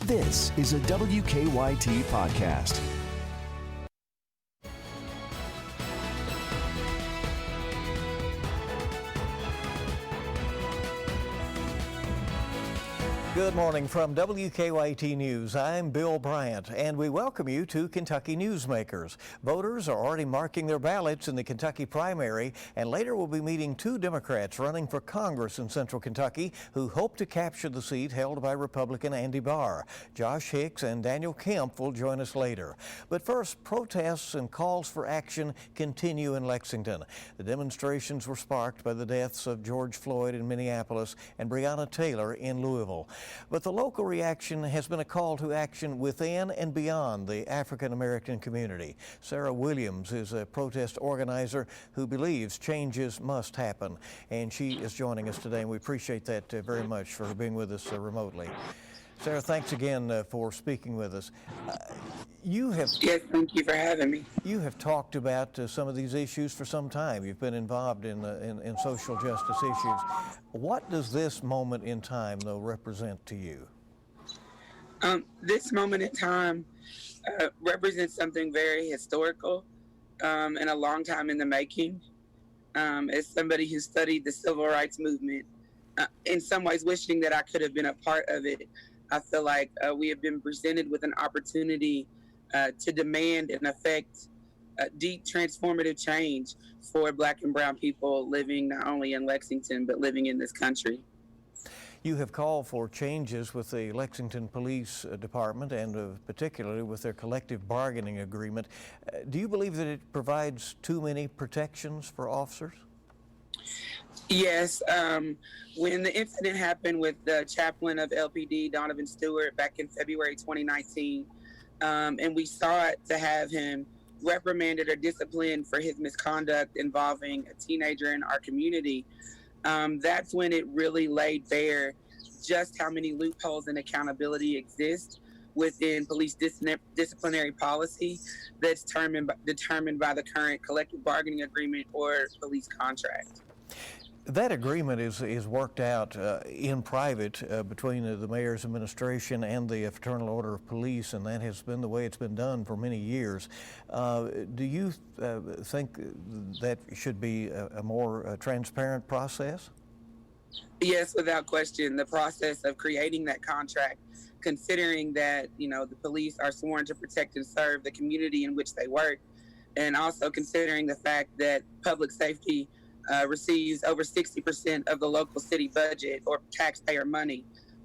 This is a WKYT podcast. Good morning from WKYT News. I'm Bill Bryant, and we welcome you to Kentucky Newsmakers. Voters are already marking their ballots in the Kentucky primary, and later we'll be meeting two Democrats running for Congress in Central Kentucky who hope to capture the seat held by Republican Andy Barr. Josh Hicks and Daniel Kemph will join us later. But first, protests and calls for action continue in Lexington. The demonstrations were sparked by the deaths of George Floyd in Minneapolis and Breonna Taylor in Louisville. But the local reaction has been a call to action within and beyond the African American community. Sarah Williams is a protest organizer who believes changes must happen, and she is joining us today, and we appreciate that very much for being with us remotely. Sarah, thanks again for speaking with us. Yes, thank you for having me. You have talked about some of these issues for some time. You've been involved in social justice issues. What does this moment in time, though, represent to you? This moment in time represents something very historical and a long time in the making. As somebody who studied the civil rights movement, in some ways wishing that I could have been a part of it, I feel like we have been presented with an opportunity to demand and affect deep transformative change for Black and brown people living not only in Lexington, but living in this country. You have called for changes with the Lexington Police Department and particularly with their collective bargaining agreement. Do you believe that it provides too many protections for officers? Yes. When the incident happened with the chaplain of LPD, Donovan Stewart, back in February 2019, and we sought to have him reprimanded or disciplined for his misconduct involving a teenager in our community, that's when it really laid bare just how many loopholes and accountability exist within police disciplinary policy that's determined by the current collective bargaining agreement or police contract. That agreement is worked out in private between the mayor's administration and the Fraternal Order of Police, and that has been the way it's been done for many years. Do you think that should be a more transparent process? Yes, without question. The process of creating that contract, considering that, the police are sworn to protect and serve the community in which they work, and also considering the fact that public safety receives over 60% of the local city budget or taxpayer money,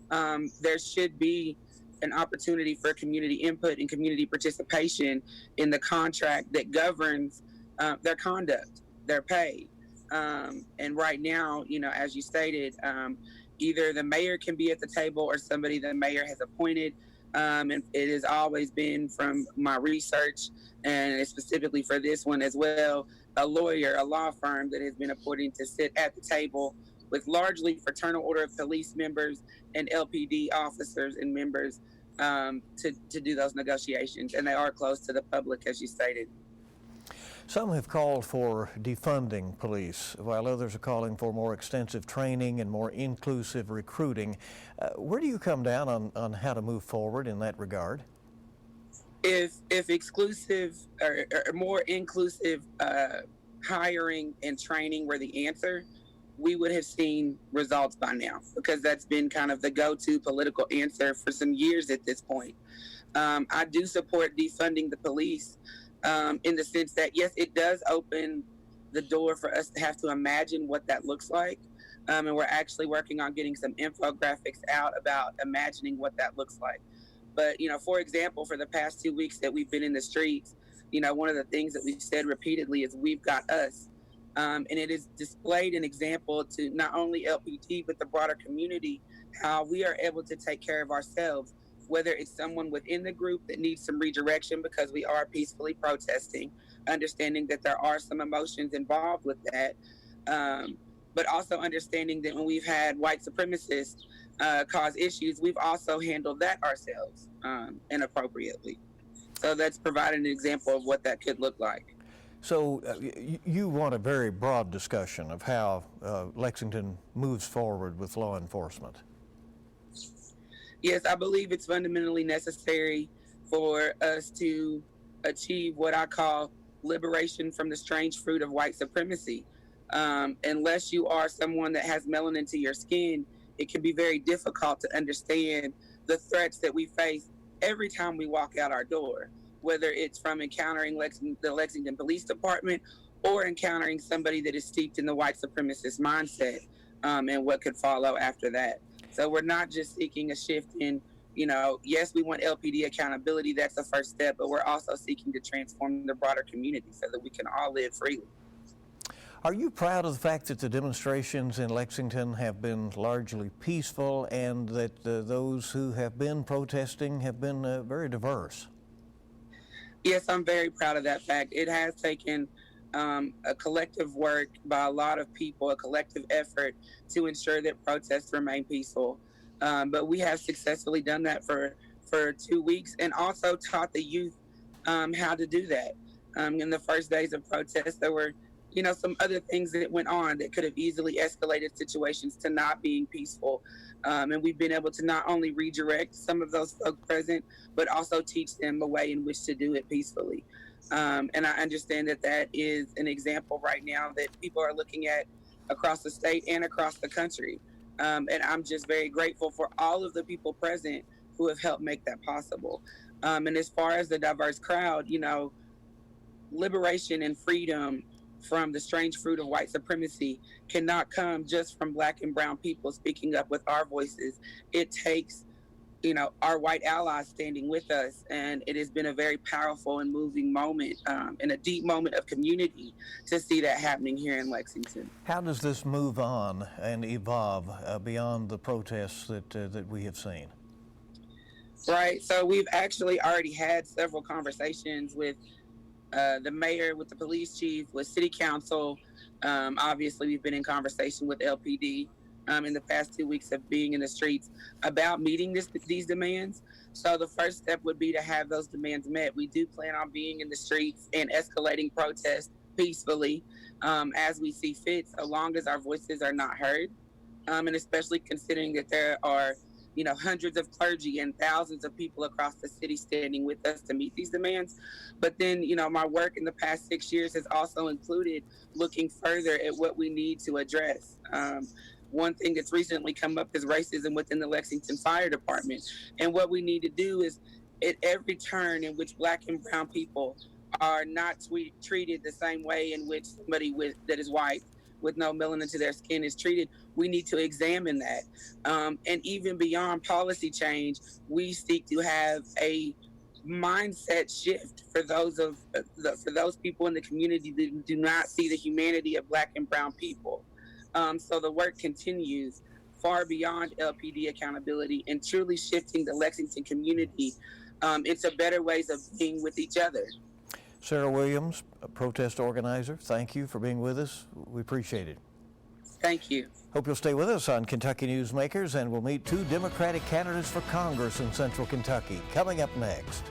there should be an opportunity for community input and community participation in the contract that governs their conduct, their pay. And right now, as you stated, either the mayor can be at the table or somebody the mayor has appointed. And it has always been, from my research, and specifically for this one as well, a lawyer, a law firm that has been appointed to sit at the table with largely Fraternal Order of Police members and LPD officers and members to do those negotiations. And they are close to the public, as you stated. Some have called for defunding police, while others are calling for more extensive training and more inclusive recruiting. Where do you come down on how to move forward in that regard? If exclusive or more inclusive hiring and training were the answer, we would have seen results by now, because that's been kind of the go-to political answer for some years at this point. I do support defunding the police in the sense that, yes, it does open the door for us to have to imagine what that looks like. And we're actually working on getting some infographics out about imagining what that looks like. But, for example, for the past 2 weeks that we've been in the streets, one of the things that we've said repeatedly is we've got us. And it has displayed an example to not only LPT, but the broader community, how we are able to take care of ourselves, whether it's someone within the group that needs some redirection because we are peacefully protesting, understanding that there are some emotions involved with that, but also understanding that when we've had white supremacists cause issues, we've also handled that ourselves inappropriately. So that's provided an example of what that could look like. So you want a very broad discussion of how Lexington moves forward with law enforcement. Yes, I believe it's fundamentally necessary for us to achieve what I call liberation from the strange fruit of white supremacy. Unless you are someone that has melanin to your skin, it can be very difficult to understand the threats that we face every time we walk out our door, whether it's from encountering the Lexington Police Department or encountering somebody that is steeped in the white supremacist mindset, and what could follow after that. So we're not just seeking a shift in, yes, we want LPD accountability. That's the first step, but we're also seeking to transform the broader community so that we can all live freely. Are you proud of the fact that the demonstrations in Lexington have been largely peaceful and that those who have been protesting have been very diverse? Yes, I'm very proud of that fact. It has taken a collective work by a lot of people, a collective effort to ensure that protests remain peaceful. But we have successfully done that for 2 weeks and also taught the youth how to do that. In the first days of protests, there were some other things that went on that could have easily escalated situations to not being peaceful. And we've been able to not only redirect some of those folks present, but also teach them a way in which to do it peacefully. And I understand that is an example right now that people are looking at across the state and across the country. And I'm just very grateful for all of the people present who have helped make that possible. And as far as the diverse crowd, liberation and freedom from the strange fruit of white supremacy cannot come just from Black and brown people speaking up with our voices. It takes, our white allies standing with us. And it has been a very powerful and moving moment and a deep moment of community to see that happening here in Lexington. How does this move on and evolve beyond the protests that we have seen? Right. So we've actually already had several conversations with the mayor, with the police chief, with city council. Obviously, we've been in conversation with LPD in the past 2 weeks of being in the streets about meeting these demands. So the first step would be to have those demands met. We do plan on being in the streets and escalating protests peacefully as we see fit, so long as our voices are not heard. And especially considering that there are hundreds of clergy and thousands of people across the city standing with us to meet these demands. But then, my work in the past 6 years has also included looking further at what we need to address. One thing that's recently come up is racism within the Lexington Fire Department. And what we need to do is, at every turn in which Black and brown people are not treated the same way in which somebody that is white with no melanin to their skin is treated, we need to examine that. And even beyond policy change, we seek to have a mindset shift for those people in the community that do not see the humanity of Black and brown people. So the work continues far beyond LPD accountability and truly shifting the Lexington community into better ways of being with each other. Sarah Williams, a protest organizer, thank you for being with us. We appreciate it. Thank you. Hope you'll stay with us on Kentucky Newsmakers, and we'll meet 2 Democratic candidates for Congress in Central Kentucky coming up next.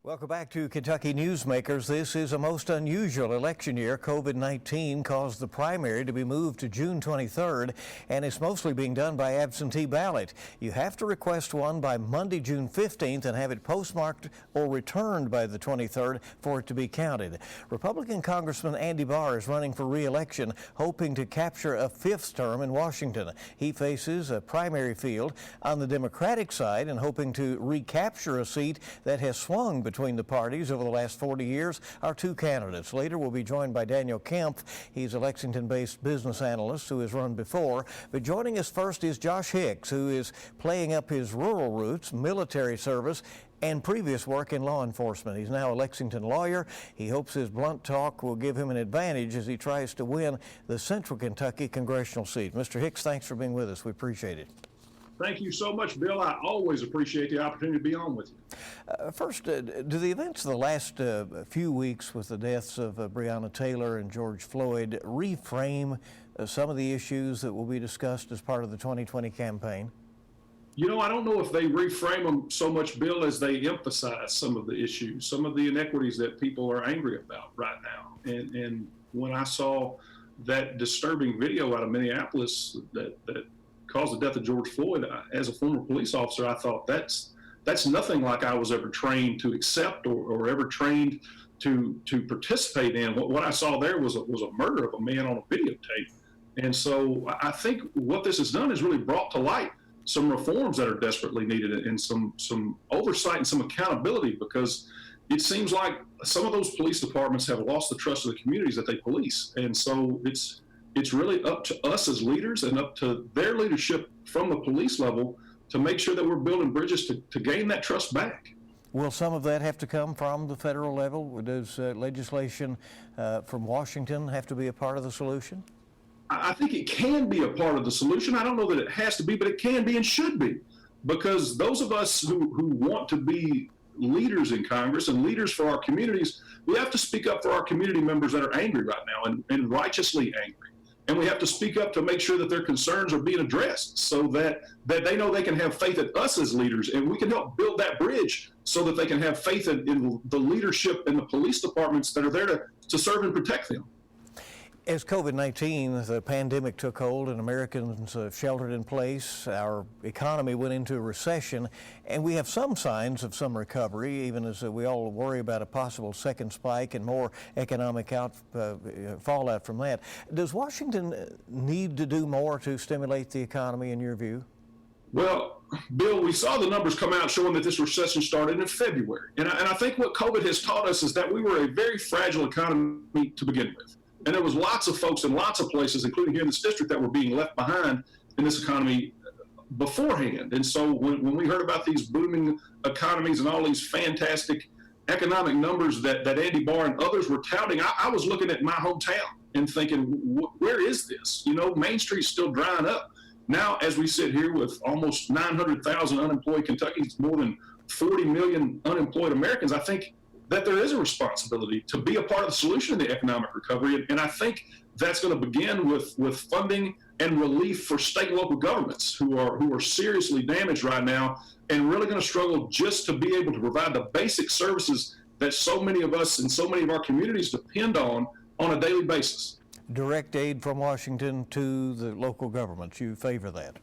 Welcome back to Kentucky Newsmakers. This is a most unusual election year. COVID-19 caused the primary to be moved to June 23rd, and it's mostly being done by absentee ballot. You have to request one by Monday, June 15th, and have it postmarked or returned by the 23rd for it to be counted. Republican Congressman Andy Barr is running for re-election, hoping to capture a 5th term in Washington. He faces a primary field on the Democratic side and hoping to recapture a seat that has swung between the parties over the last 40 years. Our 2 candidates. Later we'll be joined by Daniel Kemph. He's a Lexington-based business analyst who has run before. But joining us first is Josh Hicks, who is playing up his rural roots, military service, and previous work in law enforcement. He's now a Lexington lawyer. He hopes his blunt talk will give him an advantage as he tries to win the Central Kentucky congressional seat. Mr. Hicks, thanks for being with us. We appreciate it. Thank you so much, Bill. I always appreciate the opportunity to be on with you. First, do the events of the last few weeks with the deaths of Breonna Taylor and George Floyd reframe some of the issues that will be discussed as part of the 2020 campaign? I don't know if they reframe them so much, Bill, as they emphasize some of the issues, some of the inequities that people are angry about right now. And when I saw that disturbing video out of Minneapolis that caused the death of George Floyd, as a former police officer, I thought that's nothing like I was ever trained to accept or ever trained to participate in. What I saw there was a murder of a man on a videotape. And so I think what this has done is really brought to light some reforms that are desperately needed and some oversight and some accountability, because it seems like some of those police departments have lost the trust of the communities that they police. And so it's really up to us as leaders and up to their leadership from the police level to make sure that we're building bridges to gain that trust back. Will some of that have to come from the federal level? Does legislation from Washington have to be a part of the solution? I think it can be a part of the solution. I don't know that it has to be, but it can be and should be, because those of us who want to be leaders in Congress and leaders for our communities, we have to speak up for our community members that are angry right now and righteously angry. And we have to speak up to make sure that their concerns are being addressed so that they know they can have faith in us as leaders, and we can help build that bridge so that they can have faith in the leadership and the police departments that are there to serve and protect them. As COVID-19, the pandemic took hold and Americans sheltered in place, our economy went into a recession, and we have some signs of some recovery, even as we all worry about a possible second spike and more economic fallout from that. Does Washington need to do more to stimulate the economy, in your view? Well, Bill, we saw the numbers come out showing that this recession started in February. And I think what COVID has taught us is that we were a very fragile economy to begin with. And there was lots of folks in lots of places, including here in this district, that were being left behind in this economy beforehand. And so when we heard about these booming economies and all these fantastic economic numbers that Andy Barr and others were touting, I was looking at my hometown and thinking, where is this? You know, Main Street's still drying up. Now, as we sit here with almost 900,000 unemployed Kentuckians, more than 40 million unemployed Americans, I think that there is a responsibility to be a part of the solution in the economic recovery. And I think that's going to begin with funding and relief for state and local governments who are seriously damaged right now and really going to struggle just to be able to provide the basic services that so many of us and so many of our communities depend on a daily basis. Direct aid from Washington to the local governments, you favor that?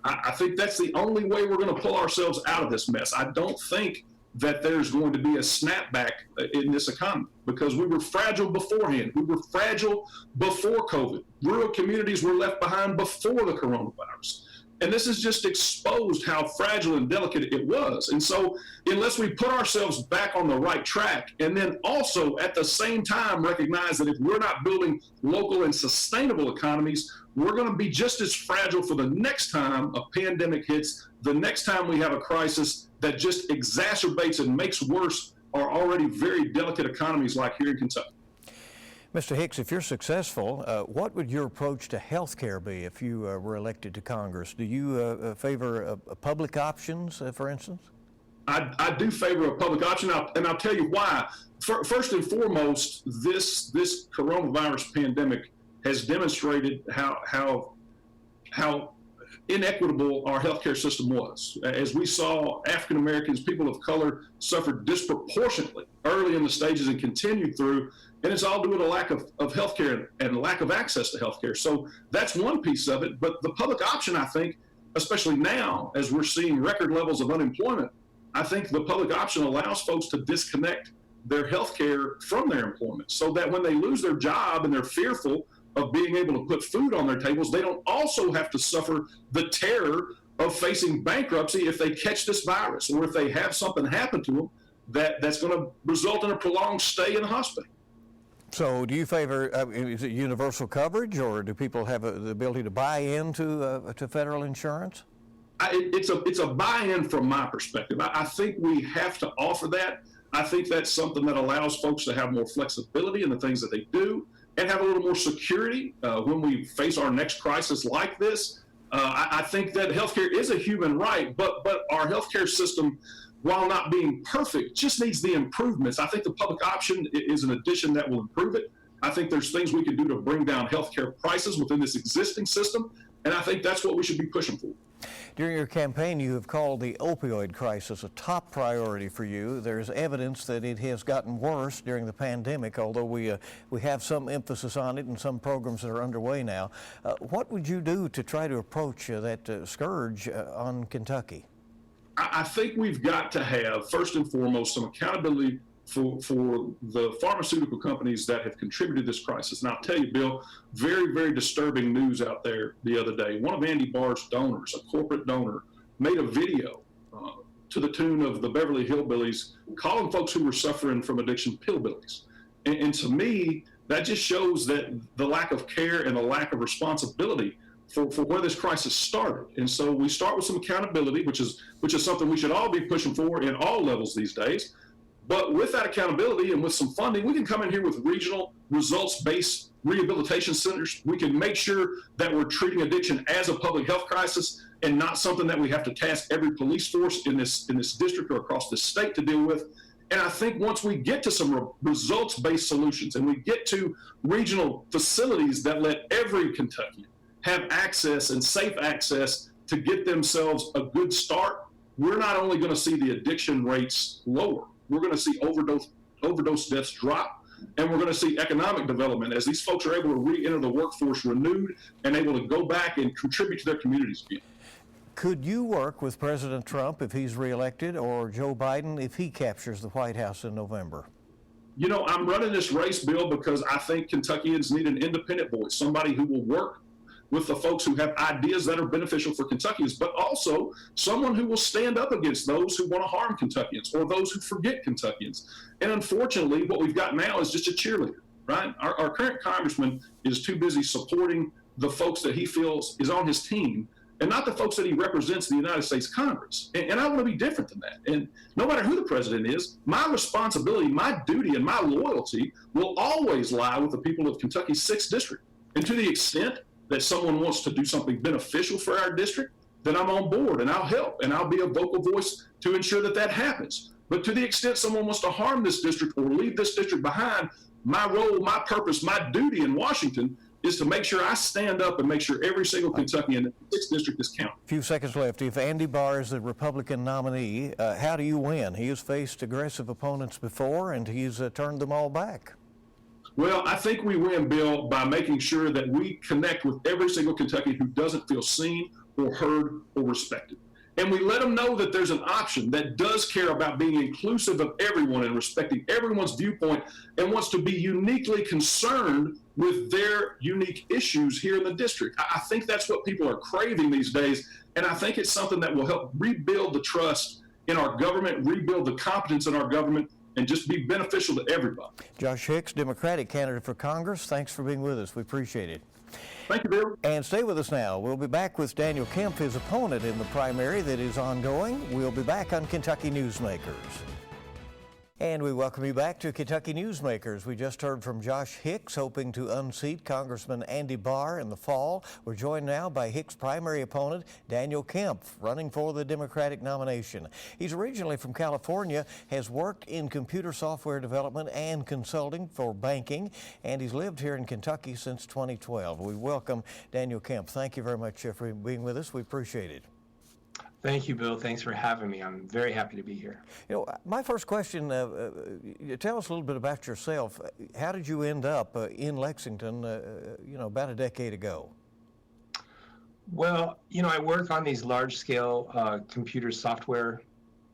I think that's the only way we're going to pull ourselves out of this mess. I don't think that there's going to be a snapback in this economy, because we were fragile beforehand. We were fragile before COVID. Rural communities were left behind before the coronavirus. And this has just exposed how fragile and delicate it was. And so unless we put ourselves back on the right track, and then also at the same time recognize that if we're not building local and sustainable economies, we're going to be just as fragile for the next time a pandemic hits, the next time we have a crisis that just exacerbates and makes worse our already very delicate economies like here in Kentucky. Mr. Hicks, if you're successful, what would your approach to health care be if you were elected to Congress? Do you favor public options, for instance? I do favor a public option, and I'll tell you why. First and foremost, this coronavirus pandemic has demonstrated how inequitable our healthcare system was. As we saw, African Americans, people of color, suffered disproportionately early in the stages and continued through, and it's all due to a lack of healthcare and lack of access to healthcare. So that's one piece of it. But the public option, I think, especially now as we're seeing record levels of unemployment, I think the public option allows folks to disconnect their healthcare from their employment, so that when they lose their job and they're fearful of being able to put food on their tables, they don't also have to suffer the terror of facing bankruptcy if they catch this virus, or if they have something happen to them that's going to result in a prolonged stay in the hospital. So do you favor, is it universal coverage, or do people have the ability to buy into to federal insurance? It's a buy-in from my perspective. I think we have to offer that. I think that's something that allows folks to have more flexibility in the things that they do, and have a little more security when we face our next crisis like this. I think that healthcare is a human right, but our healthcare system, while not being perfect, just needs the improvements. I think the public option is an addition that will improve it. I think there's things we can do to bring down healthcare prices within this existing system, and I think that's what we should be pushing for. During your campaign, you have called the opioid crisis a top priority for you. There's evidence that it has gotten worse during the pandemic, although we have some emphasis on it and some programs that are underway now. What would you do to try to approach that scourge on Kentucky? I think we've got to have, first and foremost, some accountability for the pharmaceutical companies that have contributed to this crisis. And I'll tell you, Bill, very, very disturbing news out there the other day. One of Andy Barr's donors, a corporate donor, made a video to the tune of the Beverly Hillbillies, calling folks who were suffering from addiction pillbillies. And to me, that just shows that the lack of care and the lack of responsibility for where this crisis started. And so we start with some accountability, which is something we should all be pushing for in all levels these days. But with that accountability and with some funding, we can come in here with regional results-based rehabilitation centers. We can make sure that we're treating addiction as a public health crisis and not something that we have to task every police force in this district or across the state to deal with. And I think once we get to some results-based solutions and we get to regional facilities that let every Kentuckian have access and safe access to get themselves a good start, we're not only going to see the addiction rates lower, we're going to see overdose deaths drop, and we're going to see economic development as these folks are able to re-enter the workforce renewed and able to go back and contribute to their communities again. Could you work with President Trump if he's reelected, or Joe Biden if he captures the White House in November? You know, I'm running this race, Bill, because I think Kentuckians need an independent voice, somebody who will work with the folks who have ideas that are beneficial for Kentuckians, but also someone who will stand up against those who want to harm Kentuckians or those who forget Kentuckians. And unfortunately, what we've got now is just a cheerleader, right? Our current congressman is too busy supporting the folks that he feels is on his team and not the folks that he represents in the United States Congress. And I want to be different than that. And no matter who the president is, my responsibility, my duty, and my loyalty will always lie with the people of Kentucky's 6th district. And to the extent that someone wants to do something beneficial for our district, then I'm on board and I'll help and I'll be a vocal voice to ensure that that happens. But to the extent someone wants to harm this district or leave this district behind, my role, my purpose, my duty in Washington is to make sure I stand up and make sure every single Kentuckian in the 6th district is counted. A few seconds left. If Andy Barr is the Republican nominee, how do you win? He has faced aggressive opponents before and he's turned them all back. Well, I think we win, Bill, by making sure that we connect with every single Kentuckian who doesn't feel seen or heard or respected. And we let them know that there's an option that does care about being inclusive of everyone and respecting everyone's viewpoint and wants to be uniquely concerned with their unique issues here in the district. I think that's what people are craving these days. And I think it's something that will help rebuild the trust in our government, rebuild the competence in our government, and just be beneficial to everybody. Josh Hicks, Democratic candidate for Congress, thanks for being with us. We appreciate it. Thank you, Bill. And stay with us now. We'll be back with Daniel Kemph, his opponent in the primary that is ongoing. We'll be back on Kentucky Newsmakers. And we welcome you back to Kentucky Newsmakers. We just heard from Josh Hicks, hoping to unseat Congressman Andy Barr in the fall. We're joined now by Hicks' primary opponent, Daniel Kemph, running for the Democratic nomination. He's originally from California, has worked in computer software development and consulting for banking, and he's lived here in Kentucky since 2012. We welcome Daniel Kemph. Thank you very much for being with us. We appreciate it. Thank you, Bill. Thanks for having me. I'm very happy to be here. You know, my first question, tell us a little bit about yourself. How did you end up in Lexington, about a decade ago? Well, I work on these large-scale computer software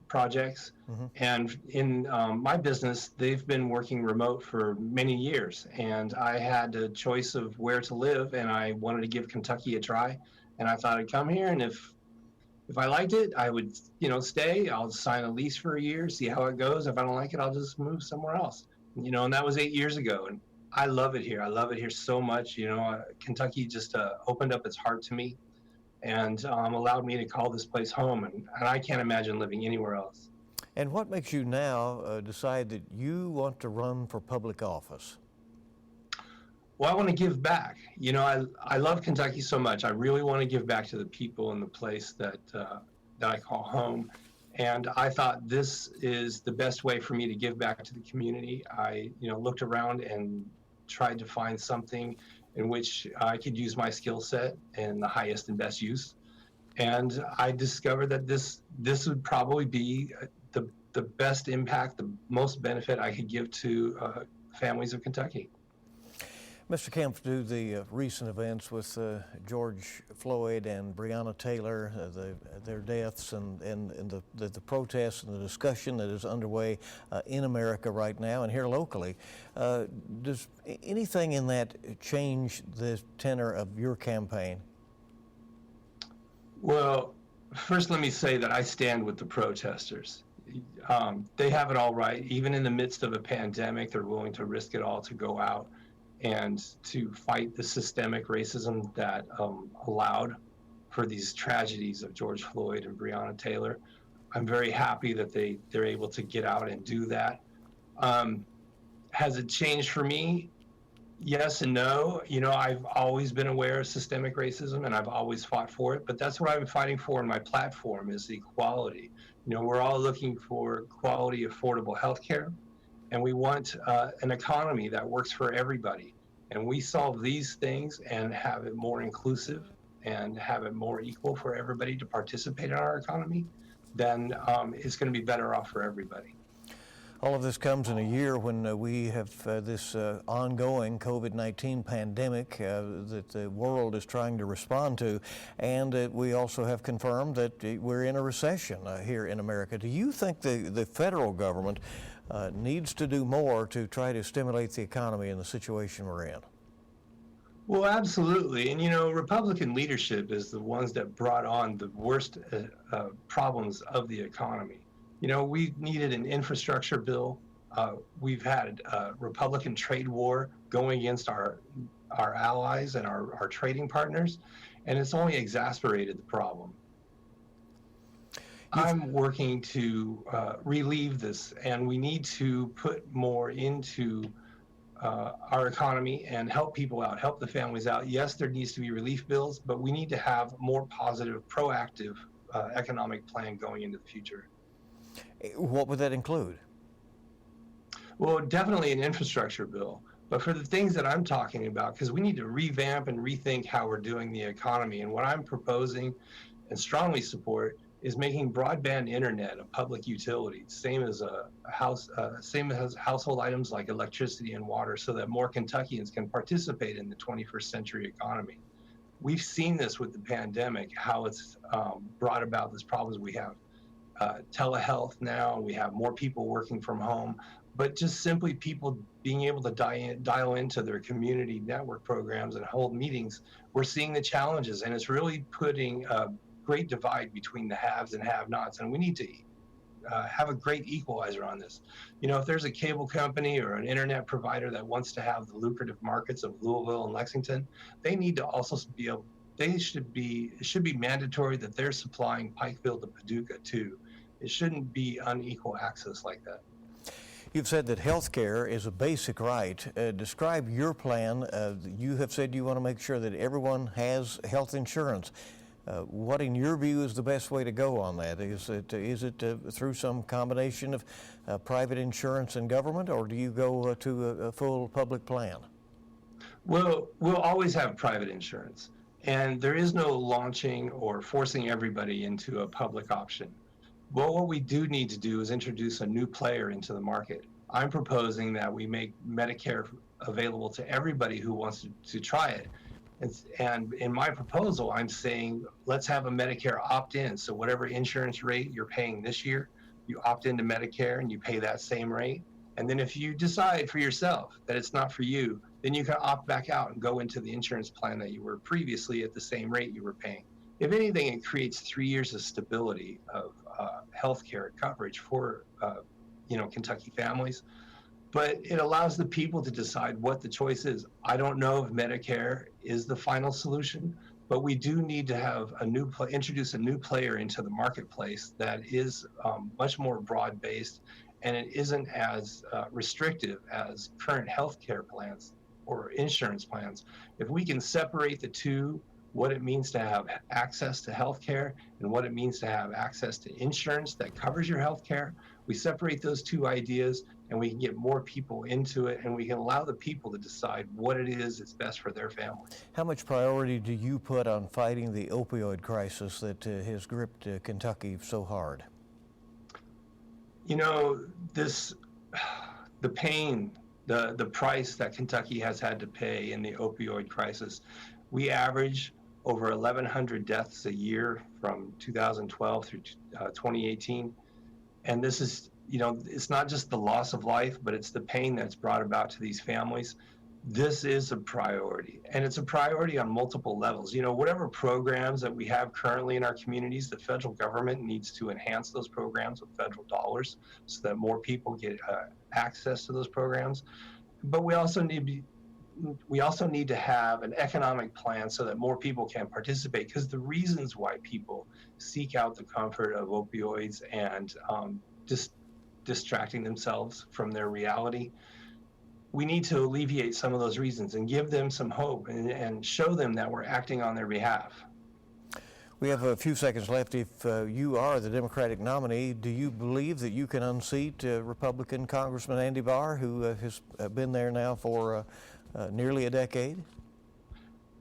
projects, and in my business, they've been working remote for many years, and I had a choice of where to live, and I wanted to give Kentucky a try, and I thought I'd come here, and if I liked it, I would, stay. I'll sign a lease for a year, see how it goes. If I don't like it, I'll just move somewhere else. And that was 8 years ago, and I love it here. I love it here so much. Kentucky just opened up its heart to me and allowed me to call this place home, and I can't imagine living anywhere else. And what makes you now decide that you want to run for public office? Well, I want to give back. I love Kentucky so much. I really want to give back to the people in the place that I call home. And I thought this is the best way for me to give back to the community. I, looked around and tried to find something in which I could use my skill set in the highest and best use. And I discovered that this would probably be the best impact, the most benefit I could give to families of Kentucky. Mr. Kemph, do the recent events with George Floyd and Breonna Taylor, their deaths, and the protests and the discussion that is underway in America right now and here locally, does anything in that change the tenor of your campaign? Well, first let me say that I stand with the protesters. They have it all right. Even in the midst of a pandemic, they're willing to risk it all to go out and to fight the systemic racism that allowed for these tragedies of George Floyd and Breonna Taylor. I'm very happy that they're able to get out and do that. Has it changed for me? Yes and no. You know, I've always been aware of systemic racism and I've always fought for it, but that's what I'm fighting for in my platform is equality. You know, we're all looking for quality, affordable health care, and we want an economy that works for everybody. And we solve these things and have it more inclusive and have it more equal for everybody to participate in our economy, then it's going to be better off for everybody. All of this comes in a year when we have this ongoing COVID-19 pandemic that the world is trying to respond to, and we also have confirmed that we're in a recession here in America. Do you think the federal government needs to do more to try to stimulate the economy in the situation we're in? Well, absolutely. And, you know, Republican leadership is the ones that brought on the worst problems of the economy. You know, we needed an infrastructure bill. We've had a Republican trade war going against our allies and our trading partners, and it's only exacerbated the problem. I'm working to relieve this, and we need to put more into our economy and help people out, help the families out. Yes, there needs to be relief bills, but we need to have more positive, proactive economic plan going into the future. What would that include? Well, definitely an infrastructure bill. But for the things that I'm talking about, because we need to revamp and rethink how we're doing the economy. And what I'm proposing and strongly support is making broadband internet a public utility, same as household items like electricity and water, so that more Kentuckians can participate in the 21st century economy. We've seen this with the pandemic, how it's brought about these problems. We have telehealth now, we have more people working from home, but just simply people being able to dial into their community network programs and hold meetings, we're seeing the challenges, and it's really putting a great divide between the haves and have-nots, and we need to have a great equalizer on this. You know, if there's a cable company or an internet provider that wants to have the lucrative markets of Louisville and Lexington, they need to also be able, it should be mandatory that they're supplying Pikeville to Paducah too. It shouldn't be unequal access like that. You've said that health care is a basic right. Describe your plan. You have said you want to make sure that everyone has health insurance. What, in your view, is the best way to go on that? Is it through some combination of private insurance and government, or do you go to a full public plan? Well, we'll always have private insurance, and there is no launching or forcing everybody into a public option. Well, what we do need to do is introduce a new player into the market. I'm proposing that we make Medicare available to everybody who wants to try it. And in my proposal, I'm saying, let's have a Medicare opt-in. So whatever insurance rate you're paying this year, you opt into Medicare and you pay that same rate. And then if you decide for yourself that it's not for you, then you can opt back out and go into the insurance plan that you were previously at the same rate you were paying. If anything, it creates 3 years of stability of healthcare coverage for Kentucky families, but it allows the people to decide what the choice is. I don't know if Medicare is the final solution, but we do need to have introduce a new player into the marketplace that is much more broad-based, and it isn't as restrictive as current healthcare plans or insurance plans. If we can separate the two what it means to have access to health care and what it means to have access to insurance that covers your health care. We separate those two ideas and we can get more people into it, and we can allow the people to decide what it is that's best for their family. How much priority do you put on fighting the opioid crisis that has gripped Kentucky so hard? You know, the pain, the price that Kentucky has had to pay in the opioid crisis, we average over 1,100 deaths a year from 2012 through 2018. And this is, you know, it's not just the loss of life, but it's the pain that's brought about to these families. This is a priority, and it's a priority on multiple levels. You know, whatever programs that we have currently in our communities, the federal government needs to enhance those programs with federal dollars so that more people get access to those programs. But we also need to have an economic plan so that more people can participate, because the reasons why people seek out the comfort of opioids and distracting themselves from their reality, we need to alleviate some of those reasons and give them some hope and show them that we're acting on their behalf. We have a few seconds left. If you are the Democratic nominee, do you believe that you can unseat Republican Congressman Andy Barr, who has been there now for nearly a decade?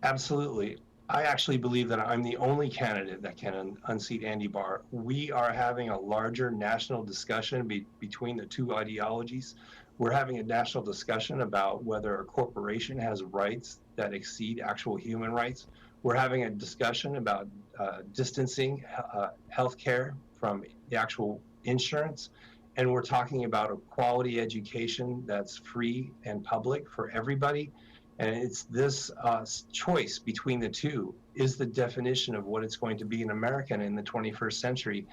Absolutely. I actually believe that I'm the only candidate that can unseat Andy Barr. We are having a larger national discussion between the two ideologies. We're having a national discussion about whether a corporation has rights that exceed actual human rights. We're having a discussion about distancing health care from the actual insurance. And we're talking about a quality education that's free and public for everybody. And it's this choice between the two is the definition of what it's going to be an American in the 21st century.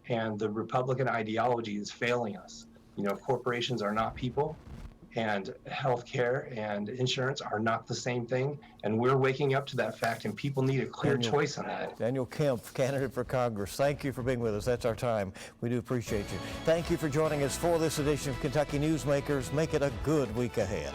And the Republican ideology is failing us. You know, corporations are not people, and healthcare and insurance are not the same thing. And we're waking up to that fact, and people need a clear choice on that. Daniel Kemph, candidate for Congress, thank you for being with us. That's our time. We do appreciate you. Thank you for joining us for this edition of Kentucky Newsmakers. Make it a good week ahead.